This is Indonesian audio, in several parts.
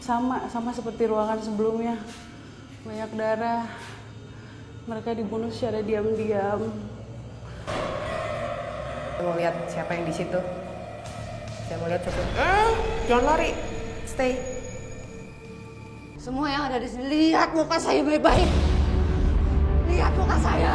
Sama seperti ruangan sebelumnya. Banyak darah. Mereka dibunuh secara diam-diam. Mau lihat siapa yang di situ? Saya mau lihat siapa. Jangan lari. Stay. Semua yang ada di sini, lihat muka saya baik-baik. Lihat muka saya.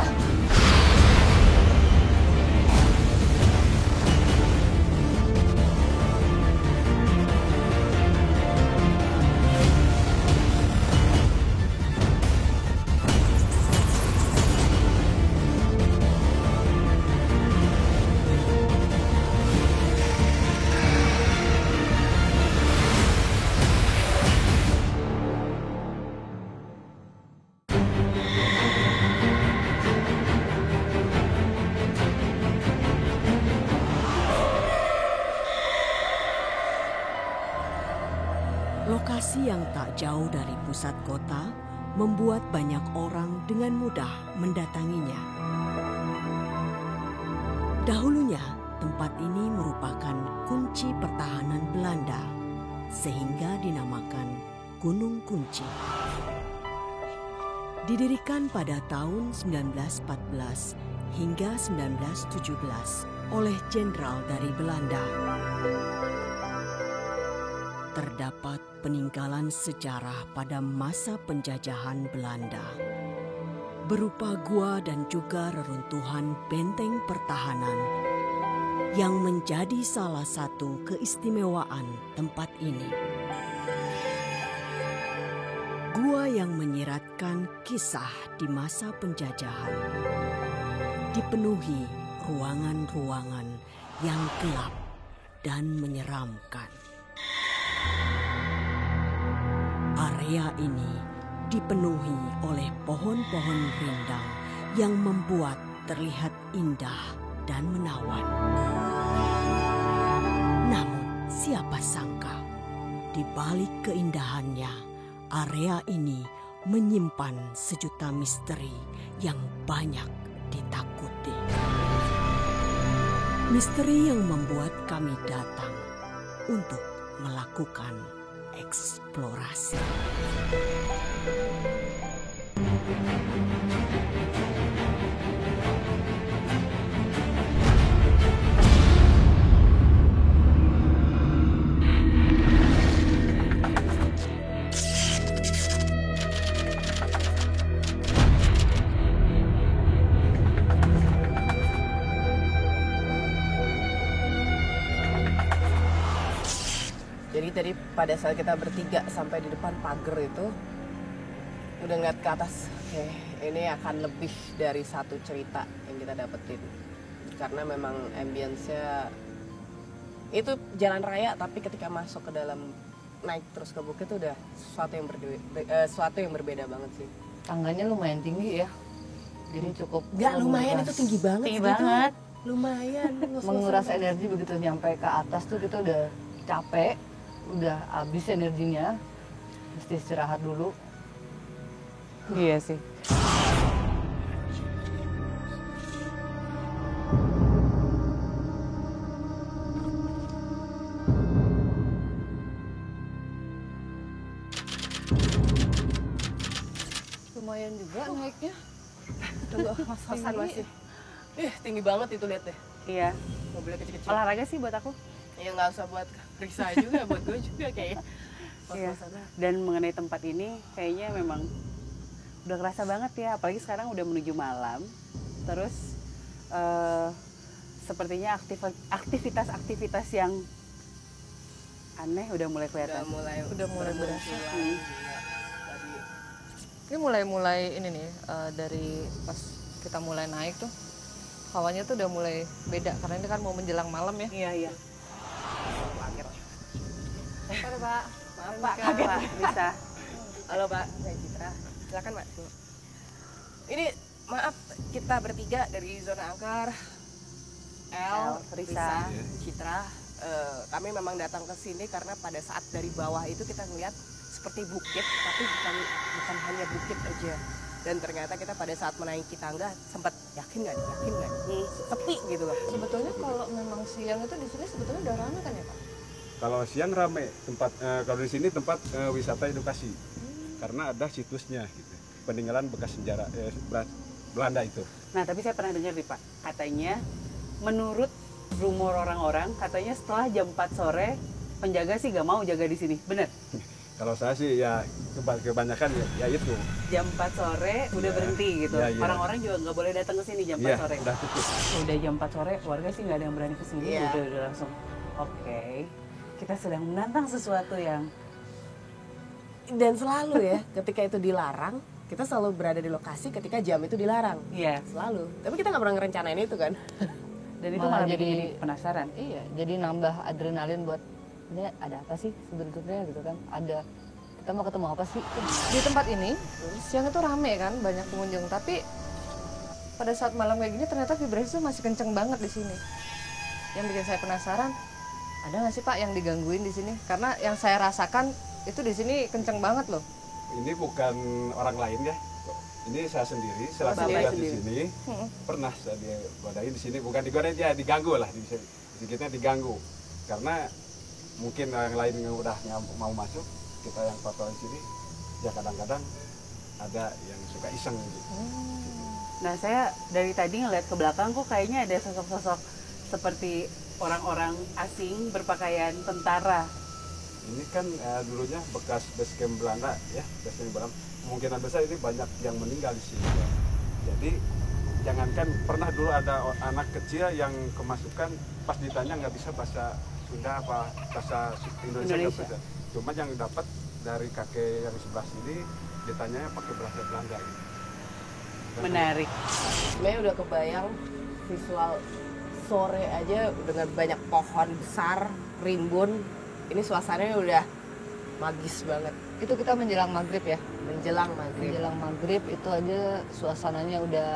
Lokasi yang tak jauh dari pusat kota membuat banyak orang dengan mudah mendatanginya. Dahulunya, tempat ini merupakan kunci pertahanan Belanda, sehingga dinamakan Gunung Kunci. Didirikan pada tahun 1914 hingga 1917 oleh jenderal dari Belanda. Terdapat peninggalan sejarah pada masa penjajahan Belanda, berupa gua dan juga reruntuhan benteng pertahanan yang menjadi salah satu keistimewaan tempat ini. Gua yang menyiratkan kisah di masa penjajahan, dipenuhi ruangan-ruangan yang gelap dan menyeramkan. Area ini dipenuhi oleh pohon-pohon rindang yang membuat terlihat indah dan menawan. Namun siapa sangka, di balik keindahannya, area ini menyimpan sejuta misteri yang banyak ditakuti. Misteri yang membuat kami datang untuk melakukan eksplorasi. Jadi tadi pada saat kita bertiga sampai di depan pagar itu udah ngeliat ke atas. Oke, ini akan lebih dari satu cerita yang kita dapetin. Karena memang ambience-nya itu jalan raya, tapi ketika masuk ke dalam, naik terus ke bukit itu udah sesuatu yang berbeda banget sih. Tangganya lumayan tinggi ya. Jadi cukup Nggak lumayan, itu tinggi banget. Tinggi banget. Lumayan. Menguras energi begitu nyampe ke atas tuh kita udah capek. Udah habis energinya, mesti istirahat dulu. Iya sih. Lumayan juga naiknya. Tunggu, ngos-ngosan masih. Tinggi banget itu, lihat deh. Iya. Mobilnya kecil-kecil. Olahraga sih buat aku. Ya nggak usah buat Risa juga, buat gue juga kayaknya. Iya. Dan mengenai tempat ini kayaknya memang udah kerasa banget ya, apalagi sekarang udah menuju malam. Terus sepertinya aktivitas-aktivitas yang aneh udah mulai kelihatan. Udah mulai berasa. Ini mulai ini nih dari pas kita mulai naik tuh hawanya tuh udah mulai beda karena ini kan mau menjelang malam ya. Iya. Halo Pak. Maaf Pak, kaget Pak. Bisa. Halo Pak, saya Citra. Silakan Pak. Ini maaf, kita bertiga dari zona angker. Risa, Citra. Kami memang datang ke sini karena pada saat dari bawah itu kita ngeliat seperti bukit, tapi bukan hanya bukit aja. Dan ternyata kita pada saat menaiki tangga sempat yakin nggak sepi gitu loh. Sebetulnya kalau memang siang itu di sini sebetulnya udah ramai kan ya Pak? Kalau siang rame tempat kalau di sini tempat wisata edukasi. Karena ada situsnya gitu. Peninggalan bekas sejarah Belanda itu. Nah, tapi saya pernah dengar nih Pak, katanya menurut rumor orang-orang, katanya setelah jam 4 sore penjaga sih gak mau jaga di sini, bener? Kalau saya sih ya kebanyakan ya itu. Jam 4 sore udah berhenti gitu. Ya, ya. Orang-orang juga nggak boleh datang ke sini jam 4 Iya, sore. udah tutup. Udah jam 4 sore, warga sih nggak ada yang berani ke sini. Iya. Udah langsung. Oke, kita sedang menantang sesuatu yang Dan selalu ya, ketika itu dilarang, kita selalu berada di lokasi ketika jam itu dilarang. iya. Selalu. Tapi kita nggak pernah ngerencanain itu kan. Dan itu Malah malah bikin jadi- jadi penasaran. Iya, jadi nambah adrenalin buat ini ada apa sih sebenarnya gitu kan? Ada kita mau ketemu apa sih? Di tempat ini siang itu rame kan, banyak pengunjung, tapi pada saat malam kayak gini ternyata vibrasi itu masih kenceng banget di sini. Yang bikin saya penasaran, ada nggak sih Pak yang digangguin di sini? Karena yang saya rasakan itu di sini kenceng banget loh. Ini bukan orang lain ya. Ini saya sendiri, selaku Bapak tugas di sendiri. sini. Pernah saya digodain di sini, bukan digodain ya, diganggu lah. Sedikitnya diganggu. Karena mungkin yang lain yang udah mau masuk, kita yang patroli di sini, ya kadang-kadang ada yang suka iseng gitu. Nah, saya dari tadi ngeliat ke belakang kok kayaknya ada sosok-sosok seperti orang-orang asing berpakaian tentara. Ini kan dulunya bekas base camp Belanda ya, base camp Belanda. Kemungkinan besar ini banyak yang meninggal di sini. Ya. Jadi jangankan pernah dulu ada anak kecil yang kemasukan pas ditanya nggak bisa bahasa Sunda apa bahasa Indonesia. Nggak bisa. Cuma yang dapat dari kakek yang sebelah sini ditanya pakai bahasa Belanda. Gitu. Menarik. Sebenarnya udah kebayang visual sore aja dengan banyak pohon besar, rimbun. Ini suasananya udah magis banget. Itu kita menjelang maghrib ya. Menjelang maghrib. Menjelang maghrib itu aja suasananya udah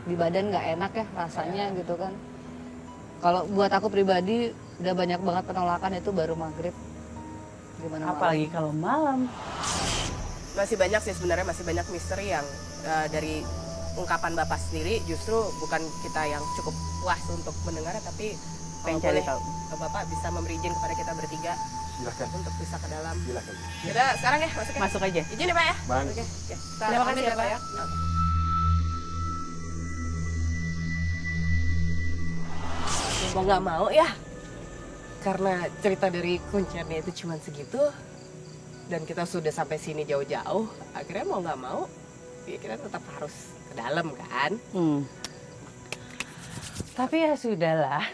di badan nggak enak ya rasanya gitu kan. Kalau buat aku pribadi udah banyak banget penolakan itu baru maghrib. Gimana malam? Apalagi kalau malam. Masih banyak sih sebenarnya, masih banyak misteri yang dari ungkapan Bapak sendiri justru bukan kita yang cukup puas untuk mendengarnya, tapi Pengen kalau cari boleh tahu. Bapak bisa memberi izin kepada kita bertiga Silakan, untuk bisa ke dalam. silakan. Kita sekarang ya masuk ya. Masuk aja. Izin ya Pak ya. Bang. Oke. Ya. Terima kasih ya, Pak. Mau nggak mau ya, karena cerita dari kunciannya itu cuma segitu, dan kita sudah sampai sini jauh-jauh, akhirnya mau nggak mau, ya kita tetap harus ke dalam kan. Tapi ya sudahlah.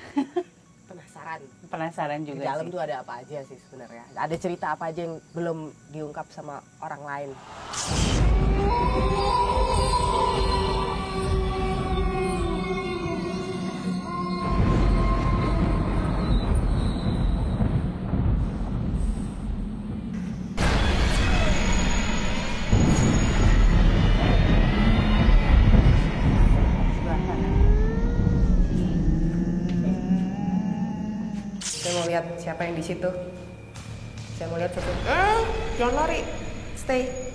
Penasaran. Penasaran Di juga dalam sih. tuh ada apa aja sih sebenarnya? Ada cerita apa aja yang belum diungkap sama orang lain? Sebelah kanan. Saya mau lihat siapa yang di situ. Saya mau lihat satu. Jangan lari. Stay.